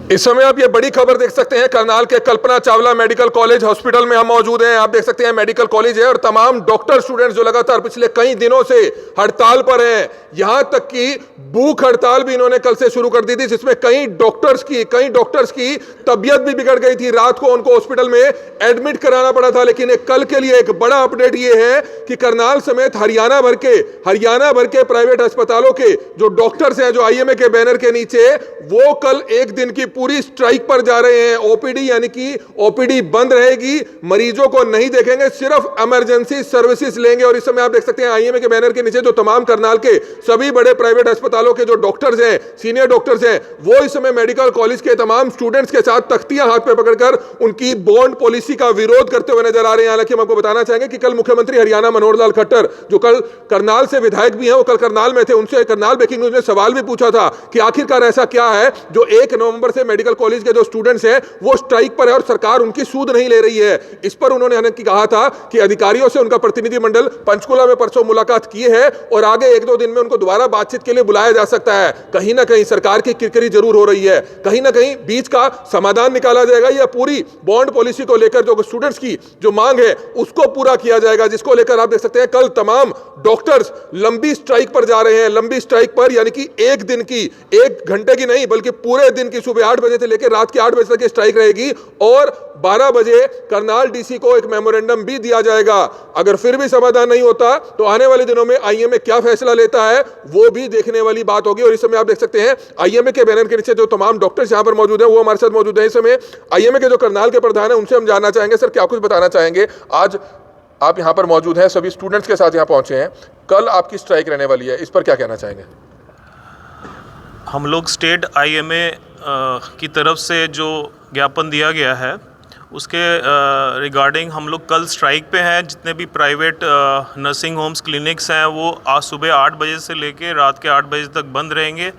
इस समय आप ये बड़ी खबर देख सकते हैं, करनाल के Kalpana Chawla medical college hospital में हम मौजूद हैं। आप देख सकते हैं मेडिकल कॉलेज है और तमाम डॉक्टर स्टूडेंट्स जो लगातार पिछले कई दिनों से हड़ताल पर हैं, यहां तक कि भूख हड़ताल भी इन्होंने कल से शुरू कर दी थी, जिसमें कई डॉक्टर्स की तबीयत भी बिगड़ गई थी। रात को उनको हॉस्पिटल में एडमिट कराना पड़ा था। लेकिन कल के लिए एक बड़ा अपडेट ये है कि करनाल समेत हरियाणा भर के प्राइवेट अस्पतालों के जो डॉक्टर्स हैं, जो आईएमए के बैनर के नीचे, वो कल एक दिन की पूरी स्ट्राइक पर जा रहे हैं। ओपीडी यानी कि ओपीडी बंद रहेगी, मरीजों को नहीं देखेंगे, सिर्फ इमरजेंसी सर्विसेज लेंगे। और इस समय आप देख सकते हैं आईएमए के बैनर के नीचे जो तमाम करनाल के सभी बड़े प्राइवेट अस्पतालों के जो डॉक्टर्स हैं, सीनियर डॉक्टर्स हैं, वो इस समय मेडिकल कॉलेज के तमाम स्टूडेंट्स के साथ तख्तियां हाथ पे पकड़कर उनकी बॉन्ड पॉलिसी का विरोध करते हुए नजर आ रहे हैं। हालांकि हम आपको बताना चाहेंगे कि कल मुख्यमंत्री हरियाणा मनोहर लाल खट्टर, जो कल करनाल से विधायक भी हैं, वो कल करनाल में थे। उनसे करनाल ब्रेकिंग न्यूज ने सवाल भी पूछा था कि आखिरकार ऐसा क्या है जो 1 नवंबर से मेडिकल कॉलेज के जो स्टूडेंट्स हैं वो स्ट्राइक पर है और सरकार उनकी सूद नहीं ले रही है। इस पर उन्होंने कहा था कि अधिकारियों से उनका प्रतिनिधिमंडल पंचकुला में परसों मुलाकात की है और आगे 1-2 दिन में उनको दोबारा बातचीत के लिए बुलाया जा सकता है। कहीं ना कहीं सरकार की किरकिरी जरूर हो रही है, कहीं ना कहीं बीच का समाधान निकाला जाएगा या पूरी बॉन्ड पॉलिसी को लेकर जो स्टूडेंट्स की जो मांग है उसको पूरा किया जाएगा, जिसको लेकर आप देख सकते हैं कल तमाम डॉक्टर्स लंबी स्ट्राइक पर जा रहे हैं। लंबी स्ट्राइक पर यानी कि 1 दिन की, 1 घंटे की नहीं बल्कि पूरे दिन की, सुबह 8 बजे से लेकर रात के 8 बजे तक स्ट्राइक रहेगी और 12 बजे करनाल डीसी को एक मेमोरेंडम भी दिया जाएगा। अगर फिर भी समाधान नहीं होता तो आने वाले दिनों में आईएमए क्या फैसला लेता है वो भी देखने वाली बात होगी। और इस समय आप देख सकते हैं आईएमए के बैनर के नीचे जो तमाम डॉक्टर्स यहां पर मौजूद हैं वो हमारे साथ मौजूद हैं। इस समय आईएमए के जो करनाल के प्रधान है उनसे हम जानना चाहेंगे, सर क्या कुछ बताना चाहेंगे? आज आप यहां पर मौजूद हैं, सभी स्टूडेंट्स के साथ यहां पहुंचे हैं, कल आपकी स्ट्राइक रहने वाली है, इस पर क्या कहना चाहेंगे? हम लोग स्टेट आईएमए की तरफ से जो ज्ञापन दिया गया है उसके रिगार्डिंग हम लोग कल स्ट्राइक पे हैं। जितने भी प्राइवेट नर्सिंग होम्स, क्लिनिक्स हैं वो आज सुबह 8 बजे से लेके रात के 8 बजे तक बंद रहेंगे।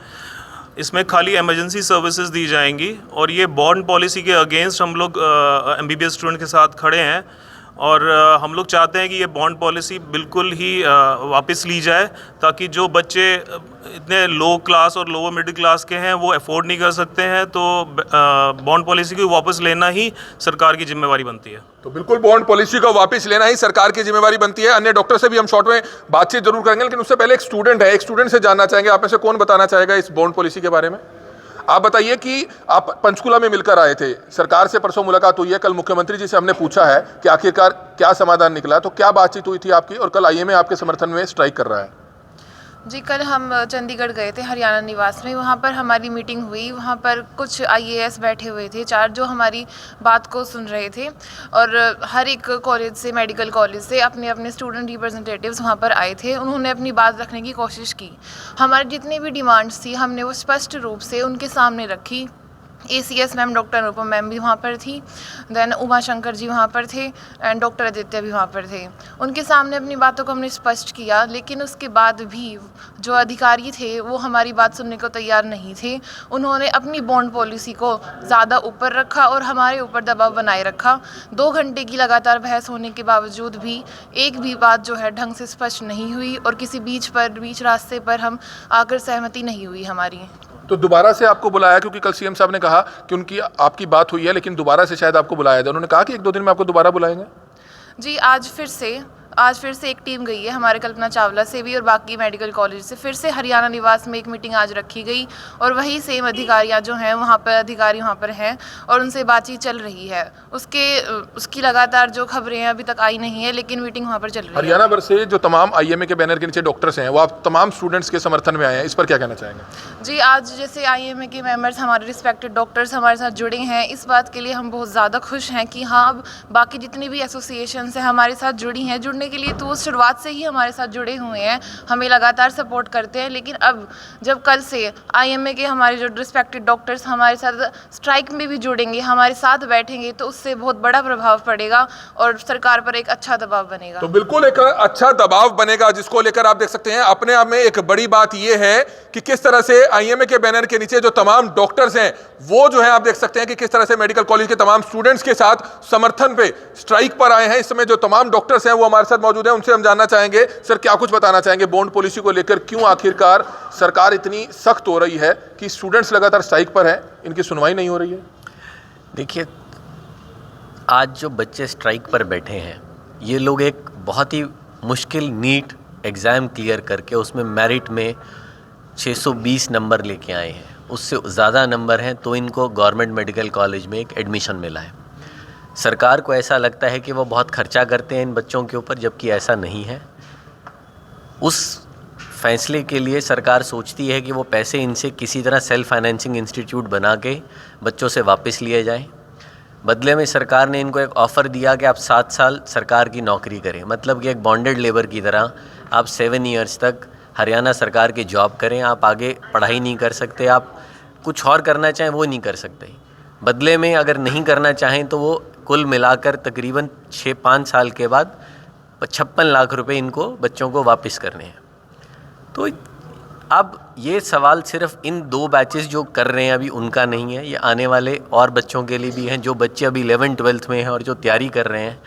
इसमें खाली इमरजेंसी सर्विसेज दी जाएंगी और ये बॉन्ड पॉलिसी के अगेंस्ट हम लोग एमबीबीएस स्टूडेंट के साथ खड़े हैं और हम लोग चाहते हैं कि ये बॉन्ड पॉलिसी बिल्कुल ही वापस ली जाए, ताकि जो बच्चे इतने लो क्लास और लोअर मिडिल क्लास के हैं वो अफोर्ड नहीं कर सकते हैं, तो बॉन्ड पॉलिसी को वापस लेना ही सरकार की जिम्मेवारी बनती है। तो बिल्कुल बॉन्ड पॉलिसी को वापस लेना ही सरकार की जिम्मेवारी बनती है। अन्य डॉक्टर से भी हम शॉर्ट में बातचीत जरूर करेंगे, लेकिन उससे पहले एक स्टूडेंट है, एक स्टूडेंट से जानना चाहेंगे, आप में से कौन बताना चाहेगा इस बॉन्ड पॉलिसी के बारे में? आप बताइए कि आप पंचकुला में मिलकर आए थे, सरकार से परसों मुलाकात हुई है, कल मुख्यमंत्री जी से हमने पूछा है कि आखिरकार क्या समाधान निकला, तो क्या बातचीत हुई थी आपकी और कल आईएमए आपके समर्थन में स्ट्राइक कर रहा है? जी, कल हम चंडीगढ़ गए थे हरियाणा निवास में, वहाँ पर हमारी मीटिंग हुई। वहाँ पर कुछ आईएएस बैठे हुए थे 4 जो हमारी बात को सुन रहे थे और हर एक कॉलेज से, मेडिकल कॉलेज से अपने अपने स्टूडेंट रिप्रेजेंटेटिव्स वहाँ पर आए थे। उन्होंने अपनी बात रखने की कोशिश की। हमारी जितनी भी डिमांड्स थी हमने वो स्पष्ट रूप से उनके सामने रखी। एसीएस मैम, डॉक्टर अनुपम मैम भी वहाँ पर थी, देन उमा शंकर जी वहाँ पर थे एंड डॉक्टर आदित्य भी वहाँ पर थे। उनके सामने अपनी बातों को हमने स्पष्ट किया, लेकिन उसके बाद भी जो अधिकारी थे वो हमारी बात सुनने को तैयार नहीं थे। उन्होंने अपनी बॉन्ड पॉलिसी को ज़्यादा ऊपर रखा और हमारे ऊपर दबाव बनाए रखा। 2 घंटे की लगातार बहस होने के बावजूद भी एक भी बात जो है ढंग से स्पष्ट नहीं हुई और किसी बीच रास्ते पर हम आकर सहमति नहीं हुई हमारी। तो दोबारा से आपको बुलाया, क्योंकि कल सीएम साहब ने कहा कि उनकी आपकी बात हुई है, लेकिन दोबारा से शायद आपको बुलाया जाए। उन्होंने कहा कि 1-2 दिन में आपको दोबारा बुलाएंगे। जी, आज फिर से एक टीम गई है हमारे कल्पना चावला से भी और बाकी मेडिकल कॉलेज से। फिर से हरियाणा निवास में एक मीटिंग आज रखी गई और वही सेम अधिकारियां जो हैं अधिकारी वहाँ पर हैं और उनसे बातचीत चल रही है। उसकी लगातार जो खबरें हैं अभी तक आई नहीं है, लेकिन मीटिंग वहाँ पर चल रही है। हरियाणा भर से जो तमाम आईएमए के बैनर के नीचे डॉक्टर्स हैं वो आप तमाम स्टूडेंट्स के समर्थन में आए हैं, इस पर क्या कहना चाहेंगे? जी, आज जैसे आईएमए के मेंबर्स, हमारे रिस्पेक्टेड डॉक्टर्स हमारे साथ जुड़े हैं, इस बात के लिए हम बहुत ज़्यादा खुश हैं कि हाँ, अब बाकी जितनी भी एसोसिएशंस हैं हमारे साथ जुड़ी हैं। जुड़ने के लिए तो वो शुरुआत से ही हमारे साथ जुड़े हुए हैं, हमें लगातार सपोर्ट करते हैं। लेकिन अब जब कल से आईएमए के हमारे जो रिस्पेक्टेड डॉक्टर्स हमारे साथ स्ट्राइक में भी जुड़ेंगे, हमारे साथ बैठेंगे, तो उससे बहुत बड़ा प्रभाव पड़ेगा और सरकार पर एक अच्छा दबाव बनेगा। तो बिल्कुल एक अच्छा दबाव बनेगा, जिसको लेकर आप देख सकते हैं अपने आप में एक बड़ी बात यह है कि किस तरह से आईएमए के बैनर के नीचे जो तमाम डॉक्टर्स हैं वो जो है आप देख सकते हैं कि किस तरह से मेडिकल कॉलेज के तमाम स्टूडेंट्स के साथ समर्थन पे स्ट्राइक पर आए हैं। इस समय जो तमाम डॉक्टर्स हैं वो हमारे साथ साथ मौजूद हैं, उनसे हम जानना चाहेंगे। सर, क्या कुछ बताना चाहेंगे बॉन्ड पॉलिसी को लेकर? क्यों आखिरकार सरकार इतनी सख्त हो रही है कि स्टूडेंट्स लगातार स्ट्राइक पर हैं, इनकी सुनवाई नहीं हो रही है? देखिए, आज जो बच्चे स्ट्राइक पर बैठे हैं, ये लोग एक बहुत ही मुश्किल नीट एग्ज़ाम क्लियर करके उसमें मेरिट में 620 नंबर लेके आए हैं। उससे ज़्यादा नंबर हैं तो इनको गवर्नमेंट मेडिकल कॉलेज में एक एडमिशन मिला है। सरकार को ऐसा लगता है कि वो बहुत खर्चा करते हैं इन बच्चों के ऊपर, जबकि ऐसा नहीं है। उस फैसले के लिए सरकार सोचती है कि वो पैसे इनसे किसी तरह सेल्फ फाइनेंसिंग इंस्टीट्यूट बना के बच्चों से वापस लिए जाएं। बदले में सरकार ने इनको एक ऑफ़र दिया कि आप 7 साल सरकार की नौकरी करें, मतलब कि एक बॉन्डेड लेबर की तरह आप 7 ईयर्स तक हरियाणा सरकार की जॉब करें। आप आगे पढ़ाई नहीं कर सकते, आप कुछ और करना चाहें वो नहीं कर सकते। बदले में अगर नहीं करना चाहें तो वो कुल मिलाकर तकरीबन 6-5 साल के बाद 56 लाख रुपए इनको बच्चों को वापस करने हैं। तो अब ये सवाल सिर्फ इन 2 बैचेस जो कर रहे हैं अभी उनका नहीं है, ये आने वाले और बच्चों के लिए भी हैं। जो बच्चे अभी 11th-12th में हैं और जो तैयारी कर रहे हैं,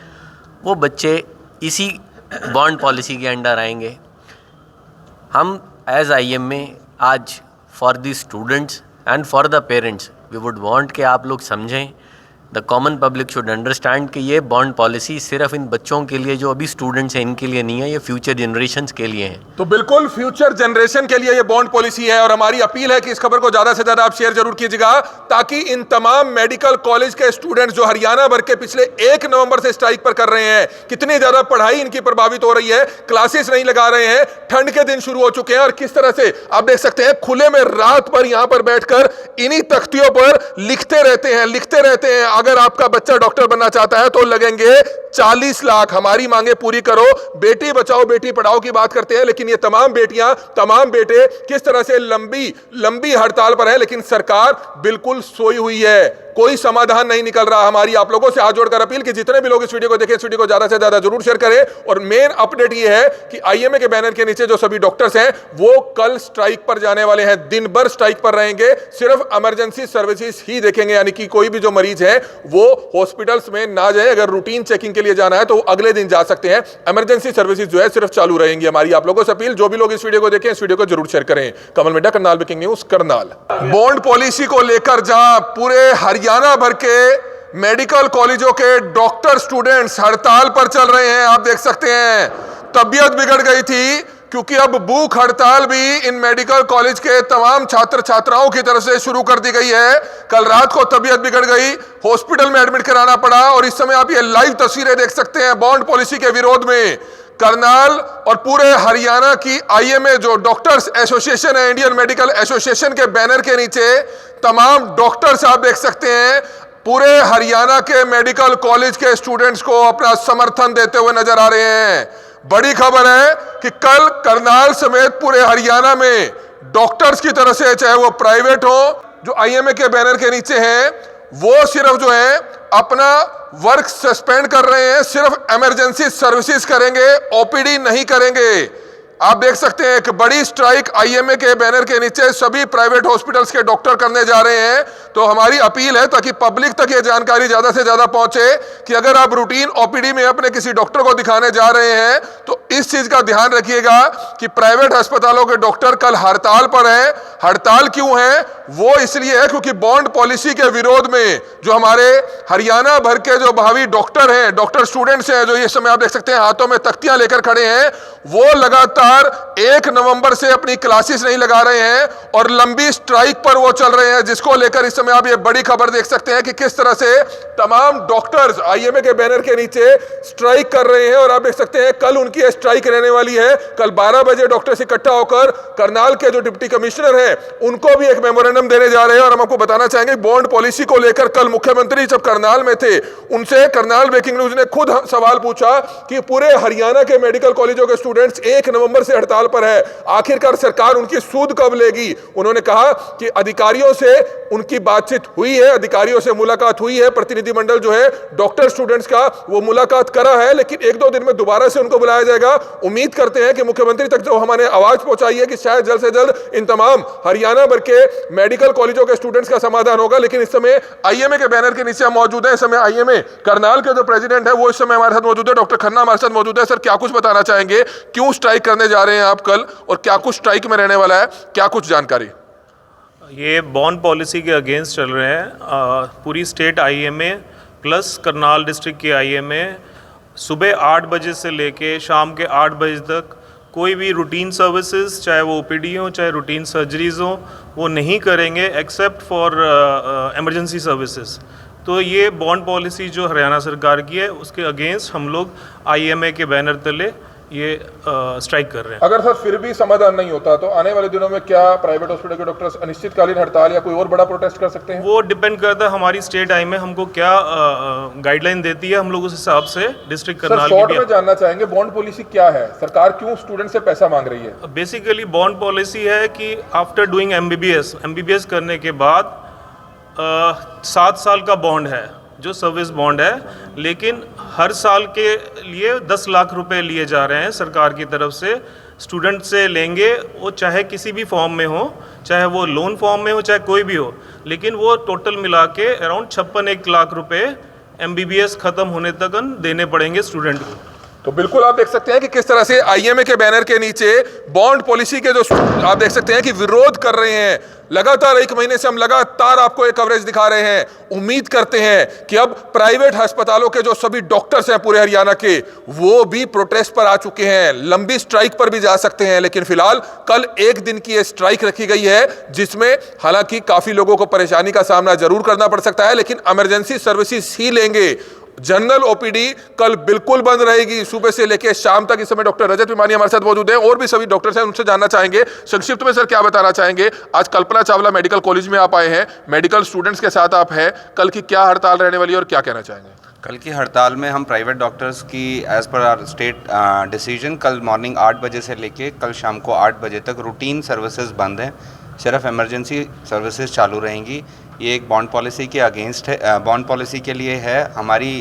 वो बच्चे इसी बॉन्ड पॉलिसी के अंडर आएंगे। हम एज IM में आज for the students and for the parents we would want कि आप लोग समझें, the common public should understand कि ये बॉन्ड पॉलिसी सिर्फ इन बच्चों के लिए जो अभी स्टूडेंट्स हैं इनके लिए नहीं है, ये फ्यूचर जनरेशंस के लिए है। तो बिल्कुल फ्यूचर जनरेशन के लिए ये बॉन्ड पॉलिसी है और हमारी अपील है कि इस खबर को ज्यादा से ज्यादा आप शेयर जरूर कीजिएगा, ताकि इन तमाम मेडिकल कॉलेज के स्टूडेंट्स जो हरियाणा भर के पिछले 1 नवंबर से स्ट्राइक पर कर रहे हैं, कितनी ज्यादा पढ़ाई इनकी प्रभावित हो रही है, क्लासेस नहीं लगा रहे हैं, ठंड के दिन शुरू हो चुके हैं और किस तरह से आप देख सकते हैं खुले में रात भर यहां पर बैठकर इन्हीं तख्तियों पर लिखते रहते हैं। अगर आपका बच्चा डॉक्टर बनना चाहता है तो लगेंगे 40 लाख, हमारी मांगे पूरी करो। बेटी बचाओ बेटी पढ़ाओ की बात करते हैं, लेकिन ये तमाम बेटियां तमाम बेटे किस तरह से लंबी हड़ताल पर है, लेकिन सरकार बिल्कुल सोई हुई है, कोई समाधान नहीं निकल रहा। हमारी आप लोगों से हाथ जोड़कर अपील कि जितने भी लोग इस वीडियो को देखें, इस वीडियो को ज्यादा से ज्यादा जरूर शेयर करें। और मेन अपडेट ये है कि IMA के बैनर के नीचे जो सभी डॉक्टर्स हैं वो कल स्ट्राइक पर जाने वाले हैं, दिन भर स्ट्राइक पर रहेंगे, सिर्फ इमरजेंसी सर्विसेज ही देखेंगे, यानी कि कोई भी जो मरीज है वो हॉस्पिटल्स में ना जाए। अगर रूटीन चेकिंग के लिए जाना है तो अगले दिन जा सकते हैं, इमरजेंसी सर्विसेज जो है सिर्फ चालू रहेंगी। हमारी आप लोगों से अपील, जो भी लोग इस वीडियो को देखें, इस वीडियो को जरूर शेयर करें। Kamal Midda, Karnal breaking news, Karnal. Bond policy को लेकर जहां पूरे हरियाणा भर के मेडिकल कॉलेजों के डॉक्टर स्टूडेंट्स हड़ताल पर चल रहे हैं, आप देख सकते हैं तबीयत बिगड़ गई थी, क्योंकि अब भूख हड़ताल भी इन मेडिकल कॉलेज के तमाम छात्र छात्राओं की तरफ से शुरू कर दी गई है। कल रात को तबीयत बिगड़ गई, हॉस्पिटल में एडमिट कराना पड़ा और इस समय आप ये लाइव तस्वीरें देख सकते हैं बॉन्ड पॉलिसी के विरोध में करनाल और पूरे हरियाणा की IMA जो डॉक्टर्स एसोसिएशन है, इंडियन मेडिकल एसोसिएशन के बैनर के नीचे तमाम डॉक्टर्स आप देख सकते हैं पूरे हरियाणा के मेडिकल कॉलेज के स्टूडेंट्स को अपना समर्थन देते हुए नजर आ रहे हैं। बड़ी खबर है कि कल करनाल समेत पूरे हरियाणा में डॉक्टर्स की तरफ से, चाहे वो प्राइवेट हो, जो IMA के बैनर के नीचे हैं, वो सिर्फ जो है अपना वर्क सस्पेंड कर रहे हैं, सिर्फ इमरजेंसी सर्विसेज करेंगे, OPD नहीं करेंगे। आप देख सकते हैं एक बड़ी स्ट्राइक IMA के बैनर के नीचे सभी प्राइवेट हॉस्पिटल्स के डॉक्टर करने जा रहे हैं। तो हमारी अपील है, ताकि पब्लिक तक ये जानकारी ज्यादा से ज्यादा पहुंचे, कि अगर आप रूटीन OPD में अपने किसी डॉक्टर को दिखाने जा रहे हैं तो इस चीज का ध्यान रखिएगा कि प्राइवेट अस्पतालों के डॉक्टर कल हड़ताल पर हैं। हड़ताल क्यों है? वो इसलिए है क्योंकि बॉन्ड पॉलिसी के विरोध में जो हमारे हरियाणा भर के जो भावी डॉक्टर हैं, डॉक्टर स्टूडेंट्स हैं, जो ये समय आप देख सकते हैं हाथों में तख्तियां लेकर खड़े हैं, वो लगातार 1 नवंबर से अपनी क्लासेस नहीं लगा रहे हैं और लंबी स्ट्राइक पर वो चल रहे हैं, जिसको लेकर इस समय आप ये बड़ी खबर देख सकते हैं कि किस तरह से तमाम डॉक्टर्स IMA के बैनर के नीचे स्ट्राइक कर रहे हैं। और आप देख सकते हैं कल उनकी स्ट्राइक रहने वाली है। कल 12 बजे डॉक्टर्स इकट्ठा होकर करनाल के जो डिप्टी कमिश्नर हैं उनको भी एक मेमोरेंडम देने जा रहे हैं। और हम आपको बताना चाहेंगे बॉन्ड पॉलिसी को लेकर कल मुख्यमंत्री जब करनाल में थे, उनसे करनाल ब्रेकिंग न्यूज ने खुद सवाल पूछा कि पूरे हरियाणा के मेडिकल कॉलेजों के स्टूडेंट्स 1 नवंबर से हड़ताल पर है, आखिरकार सरकार उनकी सूद कब लेगी? उन्होंने कहा कि अधिकारियों से उनकी बातचीत हुई है, अधिकारियों से मुलाकात हुई है, प्रतिनिधिमंडल जो है डॉक्टर स्टूडेंट्स का वो मुलाकात करा है, लेकिन 1-2 दिन में दोबारा से उनको बुलाया जाएगा। उम्मीद करते हैं कि मुख्यमंत्री तक जो हमारे आवाज पहुंचाई है कि शायद जल्द से जल्द इन तमाम हरियाणा भर के मेडिकल कॉलेजों के स्टूडेंट्स का समाधान होगा। लेकिन इस समय आईएमए के बैनर के नीचे हम मौजूद हैं। इस समय आईएमए करनाल के जो प्रेसिडेंट है वो इस समय हमारे साथ मौजूद है, डॉक्टर खन्ना हमारे साथ मौजूद है। सर, क्या कुछ बताना चाहेंगे, क्यों स्ट्राइक करने जा रहे हैं आप कल, और क्या कुछ स्ट्राइक में रहने वाला है, क्या कुछ जानकारी? ये बॉन्ड पॉलिसी के अगेंस्ट चल रहे हैं। पूरी state IMA plus Karnal district की आईएमए सुबह 8 बजे से लेके शाम के 8 बजे तक कोई भी रूटीन सर्विसेज, चाहे वो ओपीडी हो चाहे रूटीन सर्जरीज हो, वो नहीं करेंगे एक्सेप्ट फॉर इमरजेंसी सर्विसेज। तो ये बॉन्ड पॉलिसी जो हरियाणा सरकार की है उसके अगेंस्ट हम लोग आईएमए के बैनर तले ये स्ट्राइक कर रहे हैं। अगर सर फिर भी समाधान नहीं होता तो आने वाले दिनों में क्या प्राइवेट हॉस्पिटल के डॉक्टर्स अनिश्चितकालीन हड़ताल या कोई और बड़ा प्रोटेस्ट कर सकते हैं? वो डिपेंड करता है हमारी स्टेट आई में हमको क्या गाइडलाइन देती है, हम लोग उस हिसाब से डिस्ट्रिक्ट करनाल की शॉर्ट में जानना चाहेंगे बॉन्ड पॉलिसी क्या है, सरकार क्यों स्टूडेंट से पैसा मांग रही है? बेसिकली बॉन्ड पॉलिसी है कि आफ्टर डूइंग एमबीबीएस करने के बाद 7 साल का बॉन्ड है जो सर्विस बॉन्ड है, लेकिन हर साल के लिए 10 लाख रुपए लिए जा रहे हैं सरकार की तरफ से। स्टूडेंट से लेंगे, वो चाहे किसी भी फॉर्म में हो, चाहे वो लोन फॉर्म में हो, चाहे कोई भी हो, लेकिन वो टोटल मिला के अराउंड 56-1 लाख रुपए एमबीबीएस ख़त्म होने तक देने पड़ेंगे स्टूडेंट को। तो बिल्कुल आप देख सकते हैं कि किस तरह से आईएमए के बैनर के नीचे बॉन्ड पॉलिसी के जो आप देख सकते हैं कि विरोध कर रहे हैं। लगातार 1 महीने से हम लगातार आपको एक कवरेज दिखा रहे हैं। उम्मीद करते हैं कि अब प्राइवेट अस्पतालों के जो सभी डॉक्टर्स हैं पूरे हरियाणा के, वो भी प्रोटेस्ट पर आ चुके हैं, लंबी स्ट्राइक पर भी जा सकते हैं। लेकिन फिलहाल कल 1 दिन की ये स्ट्राइक रखी गई है, जिसमें हालांकि काफी लोगों को परेशानी का सामना जरूर करना पड़ सकता है, लेकिन इमरजेंसी सर्विसेज ही लेंगे। जनरल ओपीडी कल बिल्कुल बंद रहेगी सुबह से लेकर शाम तक। इस समय डॉक्टर रजत विमानी हमारे साथ मौजूद हैं, और भी सभी डॉक्टर्स हैं, उनसे जानना चाहेंगे। संक्षिप्त में सर क्या बताना चाहेंगे, आज कल्पना चावला मेडिकल कॉलेज में आप आए हैं, मेडिकल स्टूडेंट्स के साथ आप हैं, कल की क्या हड़ताल रहने वाली है और क्या कहना चाहेंगे? कल की हड़ताल में हम प्राइवेट डॉक्टर्स की as per hour state decision कल मॉर्निंग 8 बजे से लेके कल शाम को 8 बजे तक रूटीन सर्विसेज बंद हैं, सिर्फ इमरजेंसी सर्विसेज चालू रहेंगी। ये एक बॉन्ड पॉलिसी के अगेंस्ट है, बॉन्ड पॉलिसी के लिए है। हमारी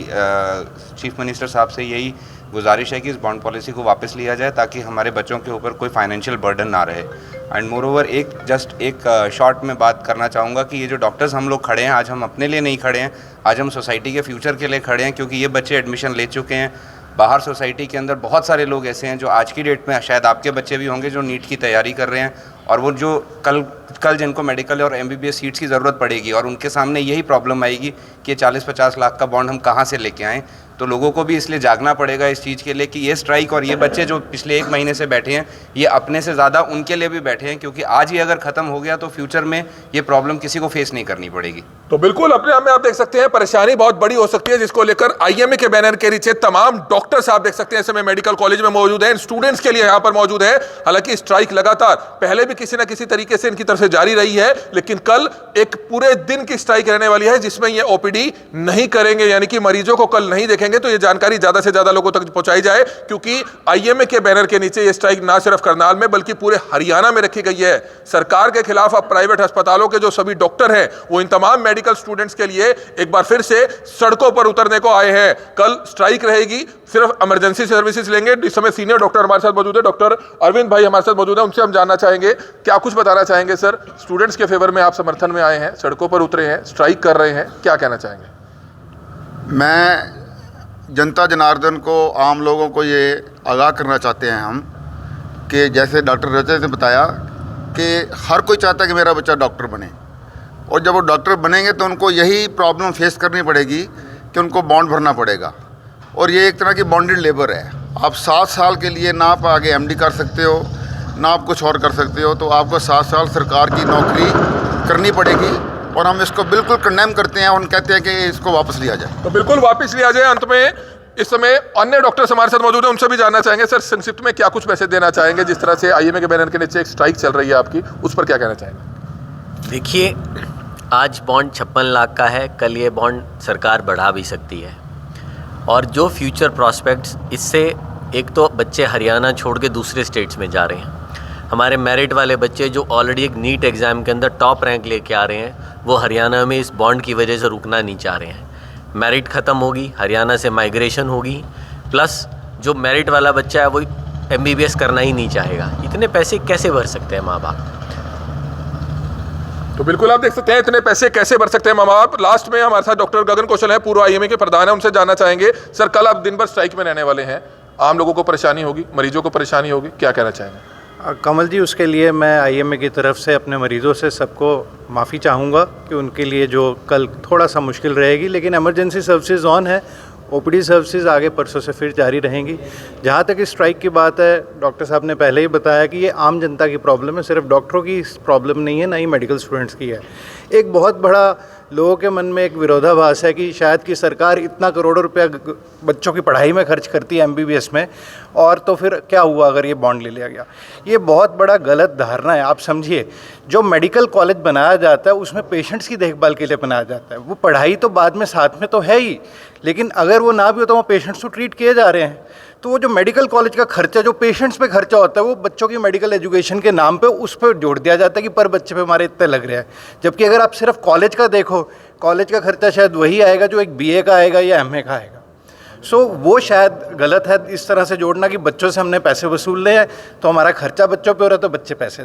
चीफ मिनिस्टर साहब से यही गुजारिश है कि इस बॉन्ड पॉलिसी को वापस लिया जाए ताकि हमारे बच्चों के ऊपर कोई फाइनेंशियल बर्डन ना रहे। एंड मोर ओवर एक शॉर्ट में बात करना चाहूँगा कि ये जो डॉक्टर्स हम लोग खड़े हैं, आज हम अपने लिए नहीं खड़े हैं, आज हम सोसाइटी के फ्यूचर के लिए खड़े हैं, क्योंकि ये बच्चे एडमिशन ले चुके हैं। बाहर सोसाइटी के अंदर बहुत सारे लोग ऐसे हैं जो आज की डेट में, शायद आपके बच्चे भी होंगे, जो नीट की तैयारी कर रहे हैं, और वो जो कल जिनको मेडिकल और एमबीबीएस सीट्स की ज़रूरत पड़ेगी और उनके सामने यही प्रॉब्लम आएगी कि 40-50 लाख का बॉन्ड हम कहाँ से लेके आएँ। तो लोगों को भी इसलिए जागना पड़ेगा इस चीज़ के लिए कि ये स्ट्राइक और ये बच्चे जो पिछले 1 महीने से बैठे हैं, ये अपने से ज़्यादा उनके लिए भी बैठे हैं, क्योंकि आज ही अगर ख़त्म हो गया तो फ्यूचर में ये प्रॉब्लम किसी को फेस नहीं करनी पड़ेगी। तो बिल्कुल अपने आप में आप देख सकते हैं परेशानी बहुत बड़ी हो सकती है, जिसको लेकर आईएमए के बैनर के नीचे तमाम डॉक्टर्स आप देख सकते हैं इस समय मेडिकल कॉलेज में मौजूद हैं, स्टूडेंट्स के लिए यहाँ पर मौजूद है। हालांकि स्ट्राइक लगातार पहले भी किसी न किसी तरीके से इनकी तरफ से जारी रही है, लेकिन कल एक पूरे दिन की स्ट्राइक रहने वाली है, जिसमें ये ओपीडी नहीं करेंगे, यानी कि मरीजों को कल नहीं देखेंगे। तो ये जानकारी ज्यादा से ज्यादा लोगों तक पहुंचाई जाए, क्योंकि आईएमए के बैनर के नीचे ये स्ट्राइक ना सिर्फ करनाल में बल्कि पूरे हरियाणा में रखी गई है। सरकार के खिलाफ अब प्राइवेट अस्पतालों के जो सभी डॉक्टर हैं, वो इन तमाम मेडिकल स्टूडेंट्स के लिए एक बार फिर से सड़कों पर उतरने को आए हैं। कल स्ट्राइक रहेगी, सिर्फ इमरजेंसी सर्विसेज लेंगे। इस समय सीनियर डॉक्टर हमारे साथ मौजूद है, डॉक्टर अरविंद भाई हमारे साथ मौजूद है, उनसे हम जानना चाहेंगे क्या कुछ बताना चाहेंगे। सर, स्टूडेंट्स के फेवर में आप समर्थन में आए हैं, सड़कों पर उतरे हैं, स्ट्राइक कर रहे हैं, क्या कहना चाहेंगे? मैं जनता जनार्दन को, आम लोगों को ये आगाह करना चाहते हैं हम कि जैसे डॉक्टर रजत ने बताया कि हर कोई चाहता है कि मेरा बच्चा डॉक्टर बने, और जब वो डॉक्टर बनेंगे तो उनको यही प्रॉब्लम फेस करनी पड़ेगी कि उनको बॉन्ड भरना पड़ेगा, और ये एक तरह की बॉन्डेड लेबर है। आप 7 साल के लिए ना आप आगे एमडी कर सकते हो, ना आप कुछ और कर सकते हो, तो आपको 7 साल सरकार की नौकरी करनी पड़ेगी, और हम इसको बिल्कुल कंडेम करते हैं और कहते हैं कि इसको वापस लिया जाए। तो बिल्कुल वापस लिया जाए। अंत में इस समय अन्य डॉक्टर्स हमारे साथ मौजूद हैं, उनसे भी जानना चाहेंगे। सर, संक्षिप्त में क्या कुछ मैसेज देना चाहेंगे, जिस तरह से आईएमए के बैनर के नीचे एक स्ट्राइक चल रही है आपकी, उस पर क्या कहना चाहेंगे? देखिए, आज बॉन्ड 56 लाख का है, कल ये बॉन्ड सरकार बढ़ा भी सकती है, और जो फ्यूचर प्रॉस्पेक्ट्स, इससे एक तो बच्चे हरियाणा छोड़ के दूसरे स्टेट्स में जा रहे हैं, हमारे मेरिट वाले बच्चे जो ऑलरेडी एक नीट एग्ज़ाम के अंदर टॉप रैंक लेके आ रहे हैं, वो हरियाणा में इस बॉन्ड की वजह से रुकना नहीं चाह रहे हैं। मेरिट ख़त्म होगी, हरियाणा से माइग्रेशन होगी, प्लस जो मेरिट वाला बच्चा है वो MBBS करना ही नहीं चाहेगा। इतने पैसे कैसे भर सकते हैं माँ बाप? तो बिल्कुल आप देख सकते हैं इतने पैसे कैसे भर सकते हैं माँ बाप। लास्ट में हमारे साथ डॉक्टर गगन कौशल है, पूर्व IMA के प्रधान है, उनसे जानना चाहेंगे। सर, कल आप दिन भर स्ट्राइक में रहने वाले हैं, आम लोगों को परेशानी होगी, मरीजों को परेशानी होगी, क्या कहना चाहेंगे? कमल जी, उसके लिए मैं IMA की तरफ से अपने मरीज़ों से सबको माफ़ी चाहूँगा कि उनके लिए जो कल थोड़ा सा मुश्किल रहेगी, लेकिन इमरजेंसी सर्विसेज ऑन है, OPD सर्विसेज आगे परसों से फिर जारी रहेंगी। जहाँ तक इस स्ट्राइक की बात है, डॉक्टर साहब ने पहले ही बताया कि ये आम जनता की प्रॉब्लम है, सिर्फ डॉक्टरों की प्रॉब्लम नहीं है, ना ही मेडिकल स्टूडेंट्स की है। एक बहुत बड़ा लोगों के मन में एक विरोधाभास है कि शायद कि सरकार इतना करोड़ों रुपया बच्चों की पढ़ाई में खर्च करती है MBBS में, और तो फिर क्या हुआ अगर ये बॉन्ड ले लिया गया। ये बहुत बड़ा गलत धारणा है। आप समझिए, जो मेडिकल कॉलेज बनाया जाता है उसमें पेशेंट्स की देखभाल के लिए बनाया जाता है। वो पढ़ाई तो बाद में साथ में तो है ही, लेकिन अगर वो ना भी हो तो वो पेशेंट्स को ट्रीट किए जा रहे हैं। तो वो जो मेडिकल कॉलेज का खर्चा, जो पेशेंट्स पे खर्चा होता है, वो बच्चों की मेडिकल एजुकेशन के नाम पे उस पर जोड़ दिया जाता है कि पर बच्चे पे हमारे इतने लग रहे हैं। जबकि अगर आप सिर्फ कॉलेज का देखो, कॉलेज का खर्चा शायद वही आएगा जो एक BA का आएगा या MA का आएगा। सो वो शायद गलत है इस तरह से जोड़ना कि बच्चों से हमने पैसे वसूल ले हैं तो हमारा खर्चा बच्चों पे हो रहा है तो बच्चे पैसे